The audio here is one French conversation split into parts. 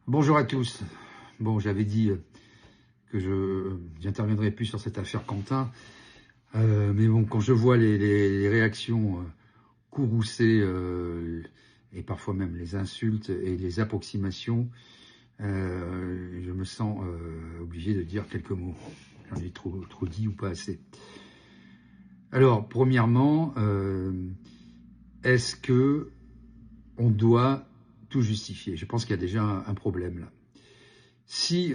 Bonjour à tous. Bon, j'avais dit que je n'interviendrai plus sur cette affaire Quentin, mais bon, quand je vois les réactions courroucées et parfois même les insultes et les approximations, je me sens obligé de dire quelques mots. J'en ai trop dit ou pas assez. Alors, premièrement, est-ce que on doit tout justifier? Je pense qu'il y a déjà un problème là. Si,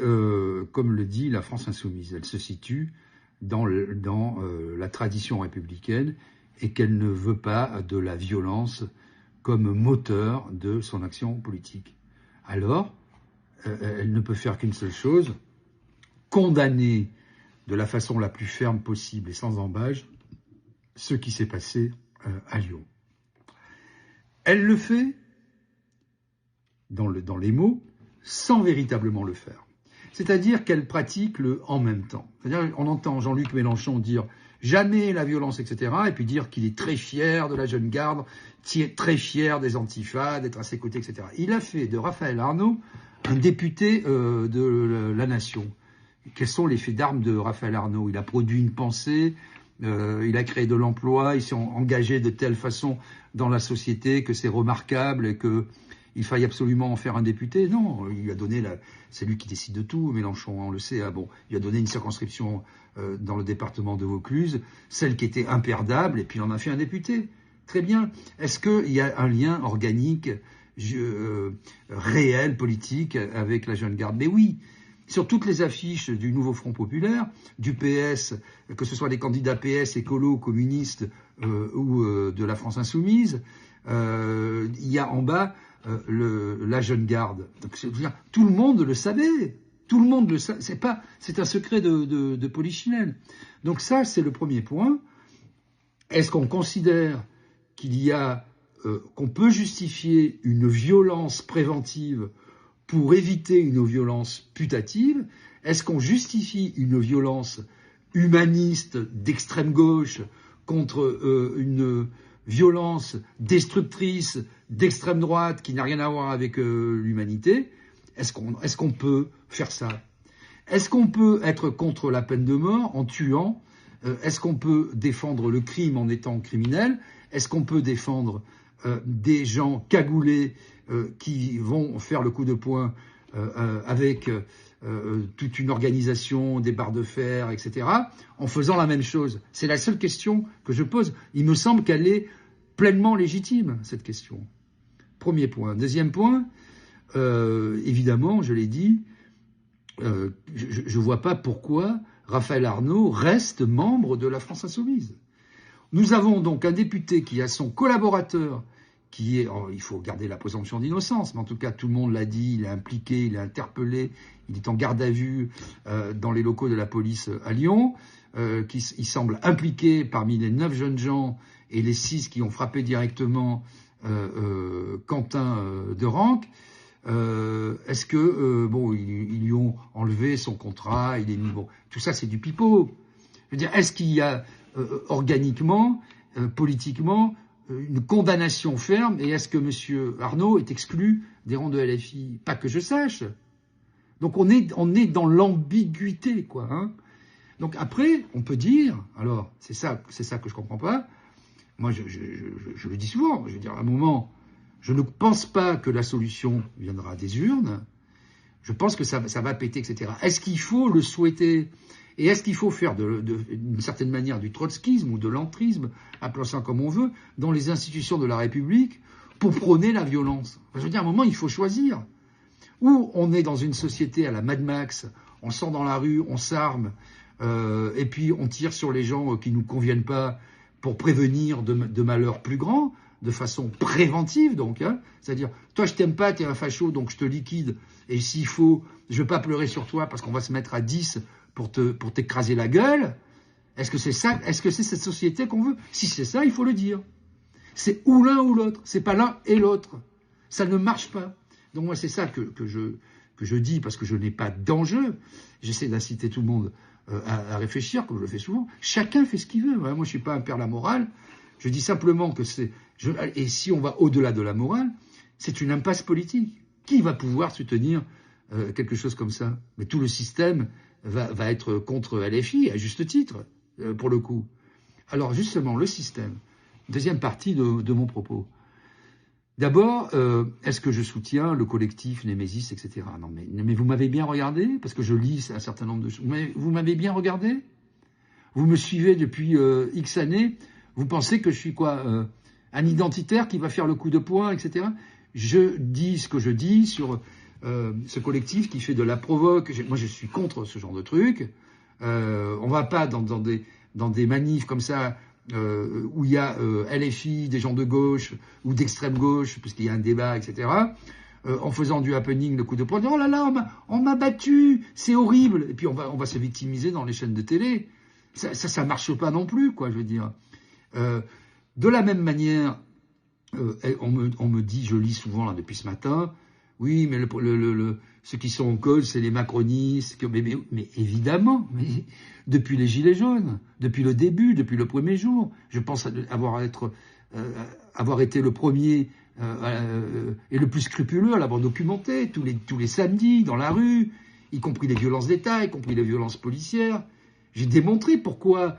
comme le dit la France insoumise, elle se situe dans la tradition républicaine et qu'elle ne veut pas de la violence comme moteur de son action politique, alors elle ne peut faire qu'une seule chose, condamner de la façon la plus ferme possible et sans ambages ce qui s'est passé à Lyon. Elle le fait, dans les mots, sans véritablement le faire. C'est-à-dire qu'elle pratique le « en même temps ». C'est-à-dire on entend Jean-Luc Mélenchon dire « jamais la violence », etc., et puis dire qu'il est très fier de la jeune garde, très fier des antifas, d'être à ses côtés, etc. Il a fait de Raphaël Arnaud un député de la nation. Quels sont les faits d'armes de Raphaël Arnaud? Il a produit une pensée, il a créé de l'emploi, il s'est engagé de telle façon dans la société que c'est remarquable et qu'il faille absolument en faire un député. Non, il lui a donné, c'est lui qui décide de tout, Mélenchon, on le sait. Ah bon, il a donné une circonscription dans le département de Vaucluse, celle qui était imperdable, et puis il en a fait un député. Très bien. Est-ce qu'il y a un lien organique, réel, politique, avec la jeune garde? Mais oui. Sur toutes les affiches du nouveau Front Populaire, du PS, que ce soit des candidats PS, écolos, communistes ou de la France Insoumise, il y a en bas la jeune garde. Donc, tout le monde le savait. Tout le monde le savait. C'est un secret de polichinelle. Donc ça, c'est le premier point. Est-ce qu'on considère qu'on peut justifier une violence préventive pour éviter une violence putative? Est-ce qu'on justifie une violence humaniste d'extrême gauche contre une violence destructrice d'extrême droite qui n'a rien à voir avec l'humanité? Est-ce qu'on peut faire ça? Est-ce qu'on peut être contre la peine de mort en tuant? Est-ce qu'on peut défendre le crime en étant criminel? Est-ce qu'on peut défendre des gens cagoulés qui vont faire le coup de poing avec toute une organisation, des barres de fer, etc., en faisant la même chose? C'est la seule question que je pose. Il me semble qu'elle est pleinement légitime, cette question. Premier point. Deuxième point, évidemment, je l'ai dit, je ne vois pas pourquoi Raphaël Arnaud reste membre de la France Insoumise. Nous avons donc un député qui a son collaborateur qui est, il faut garder la présomption d'innocence, mais en tout cas tout le monde l'a dit, il est impliqué, il est interpellé, il est en garde à vue dans les locaux de la police à Lyon, il semble impliqué parmi les 9 jeunes gens et les 6 qui ont frappé directement Quentin de Ranc. Est-ce que ils lui ont enlevé son contrat, il est mis tout ça c'est du pipeau. Je veux dire, est-ce qu'il y a organiquement, politiquement, une condamnation ferme, et est-ce que M. Arnaud est exclu des rangs de LFI? Pas que je sache. Donc on est dans l'ambiguïté, quoi. Hein. Donc après, on peut dire, alors c'est ça que je comprends pas. Moi, je le dis souvent. Je veux dire, à un moment, je ne pense pas que la solution viendra des urnes. Je pense que ça va péter, etc. Est-ce qu'il faut le souhaiter? Et est-ce qu'il faut faire d'une certaine manière du trotskisme ou de l'entrisme, appelons ça comme on veut, dans les institutions de la République pour prôner la violence? Je veux dire, à un moment, il faut choisir. Ou on est dans une société à la Mad Max, on sort dans la rue, on s'arme, et puis on tire sur les gens qui ne nous conviennent pas pour prévenir de malheurs plus grands, de façon préventive donc, hein. C'est-à-dire, toi je t'aime pas, t'es un facho, donc je te liquide, et s'il faut, je vais pas pleurer sur toi parce qu'on va se mettre à 10 pour t'écraser la gueule. Est-ce que c'est ça? Est-ce que c'est cette société qu'on veut? Si c'est ça, il faut le dire. C'est ou l'un ou l'autre, c'est pas l'un et l'autre. Ça ne marche pas. Donc moi c'est ça que je dis, parce que je n'ai pas d'enjeu. J'essaie d'inciter tout le monde à réfléchir, comme je le fais souvent. Chacun fait ce qu'il veut. Moi je suis pas un père la morale. Je dis simplement que et si on va au-delà de la morale, c'est une impasse politique. Qui va pouvoir soutenir quelque chose comme ça? Mais tout le système va être contre LFI, à juste titre, pour le coup. Alors justement, le système, deuxième partie de mon propos. D'abord, est-ce que je soutiens le collectif Némésis, etc. Non, mais vous m'avez bien regardé, parce que je lis un certain nombre de choses. Vous m'avez bien regardé? Vous me suivez depuis X années? Vous pensez que je suis quoi, un identitaire qui va faire le coup de poing, etc. Je dis ce que je dis sur ce collectif qui fait de la provoque. Moi, je suis contre ce genre de truc. On va pas dans des manifs comme ça où il y a LFI, des gens de gauche ou d'extrême gauche, puisqu'il y a un débat, etc., en faisant du happening, le coup de poing, oh là là, on m'a battu, c'est horrible. Et puis on va se victimiser dans les chaînes de télé. Ça marche pas non plus, quoi, je veux dire. De la même manière, on me dit, je lis souvent là depuis ce matin, oui, mais ceux qui sont en cause, c'est les macronistes. Mais évidemment, mais depuis les Gilets jaunes, depuis le début, depuis le premier jour, je pense avoir été le premier et le plus scrupuleux à l'avoir documenté tous les samedis dans la rue, y compris les violences d'État, y compris les violences policières. J'ai démontré pourquoi,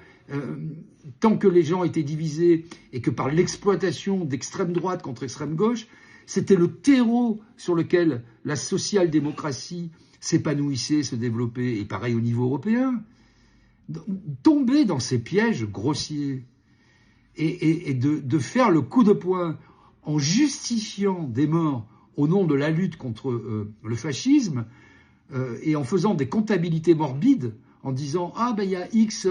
tant que les gens étaient divisés et que par l'exploitation d'extrême droite contre extrême gauche, c'était le terreau sur lequel la social-démocratie s'épanouissait, se développait, et pareil au niveau européen. Tomber dans ces pièges grossiers et de faire le coup de poing en justifiant des morts au nom de la lutte contre le fascisme et en faisant des comptabilités morbides, en disant « Ah, ben il y a X,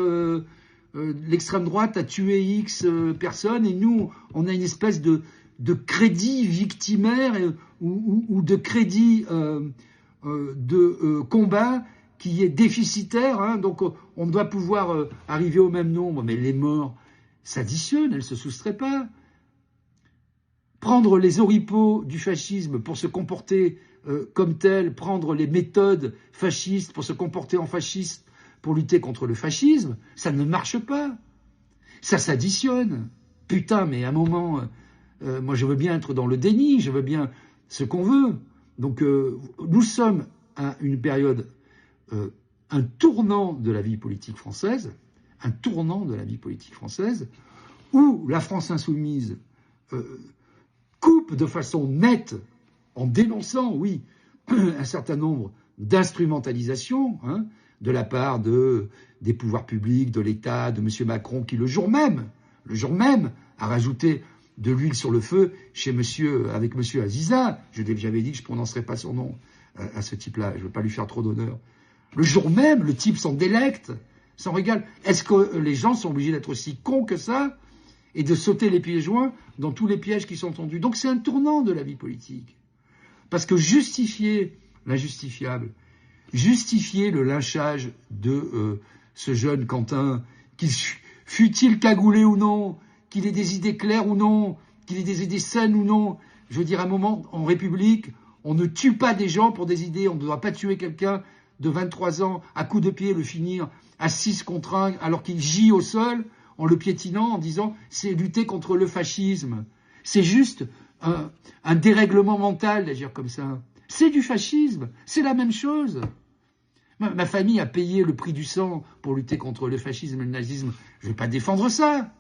l'extrême droite a tué X personnes et nous, on a une espèce de crédit victimaire ou de crédit de combat qui est déficitaire, hein, donc on doit pouvoir arriver au même nombre. » Mais les morts s'additionnent, elles ne se soustraient pas. Prendre les oripeaux du fascisme pour se comporter comme tel, prendre les méthodes fascistes pour se comporter en fasciste, pour lutter contre le fascisme, ça ne marche pas. Ça s'additionne. Putain, mais à un moment, moi je veux bien être dans le déni, je veux bien ce qu'on veut. Donc nous sommes à une période, un tournant de la vie politique française, où la France insoumise coupe de façon nette, en dénonçant, oui, un certain nombre d'instrumentalisations, hein, de la part des pouvoirs publics, de l'État, de M. Macron, qui le jour même, a rajouté de l'huile sur le feu avec M. Aziza. J'avais dit que je ne prononcerais pas son nom à ce type-là, je ne veux pas lui faire trop d'honneur. Le jour même, le type s'en délecte, s'en régale. Est-ce que les gens sont obligés d'être aussi cons que ça et de sauter les pieds joints dans tous les pièges qui sont tendus? Donc c'est un tournant de la vie politique. Parce que justifier l'injustifiable, justifier le lynchage de ce jeune Quentin, qu'il fût-il cagoulé ou non, qu'il ait des idées claires ou non, qu'il ait des idées saines ou non, je veux dire, à un moment, en République, on ne tue pas des gens pour des idées, on ne doit pas tuer quelqu'un de 23 ans à coups de pied, le finir à 6 contre 1, alors qu'il gît au sol, en le piétinant, en disant « c'est lutter contre le fascisme ». C'est juste un dérèglement mental d'agir comme ça. C'est du fascisme, c'est la même chose. Ma famille a payé le prix du sang pour lutter contre le fascisme et le nazisme. Je ne vais pas défendre ça.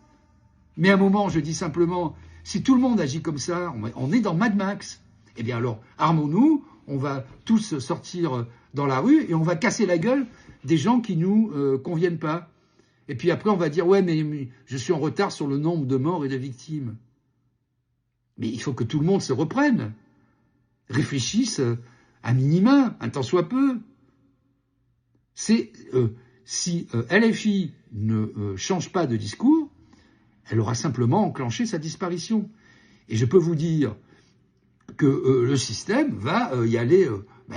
Mais à un moment, je dis simplement, si tout le monde agit comme ça, on est dans Mad Max. Eh bien alors, armons-nous, on va tous sortir dans la rue et on va casser la gueule des gens qui nous conviennent pas. Et puis après, on va dire, ouais, mais je suis en retard sur le nombre de morts et de victimes. Mais il faut que tout le monde se reprenne, réfléchisse à minima, un tant soit peu. Si LFI ne change pas de discours, elle aura simplement enclenché sa disparition. Et je peux vous dire que le système va y aller,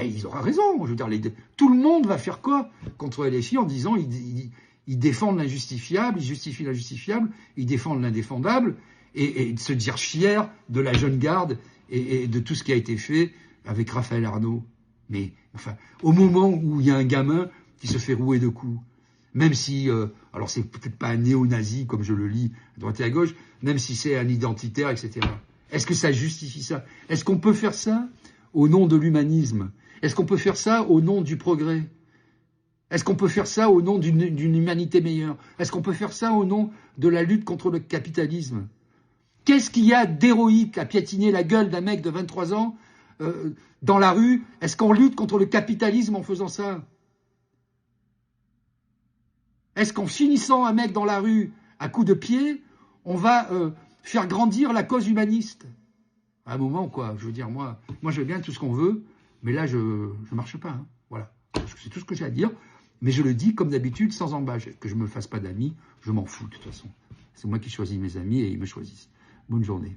ils auront raison, je veux dire, tout le monde va faire quoi contre LFI en disant ils défendent l'injustifiable, ils justifient l'injustifiable, ils défendent l'indéfendable, et de se dire fiers de la jeune garde et de tout ce qui a été fait avec Raphaël Arnaud. Mais enfin, au moment où il y a un gamin qui se fait rouer de coups, même si, alors c'est peut-être pas un néo-nazi comme je le lis à droite et à gauche, même si c'est un identitaire, etc. Est-ce que ça justifie ça? Est-ce qu'on peut faire ça au nom de l'humanisme? Est-ce qu'on peut faire ça au nom du progrès? Est-ce qu'on peut faire ça au nom d'une humanité meilleure? Est-ce qu'on peut faire ça au nom de la lutte contre le capitalisme? Qu'est-ce qu'il y a d'héroïque à piétiner la gueule d'un mec de 23 ans dans la rue? Est-ce qu'on lutte contre le capitalisme en faisant ça? Est-ce qu'en finissant un mec dans la rue à coups de pied, on va faire grandir la cause humaniste? À un moment, quoi, je veux dire, moi je veux bien tout ce qu'on veut, mais là, je marche pas. Hein. Voilà, c'est tout ce que j'ai à dire. Mais je le dis, comme d'habitude, sans embâche. Que je me fasse pas d'amis, je m'en fous, de toute façon. C'est moi qui choisis mes amis et ils me choisissent. Bonne journée.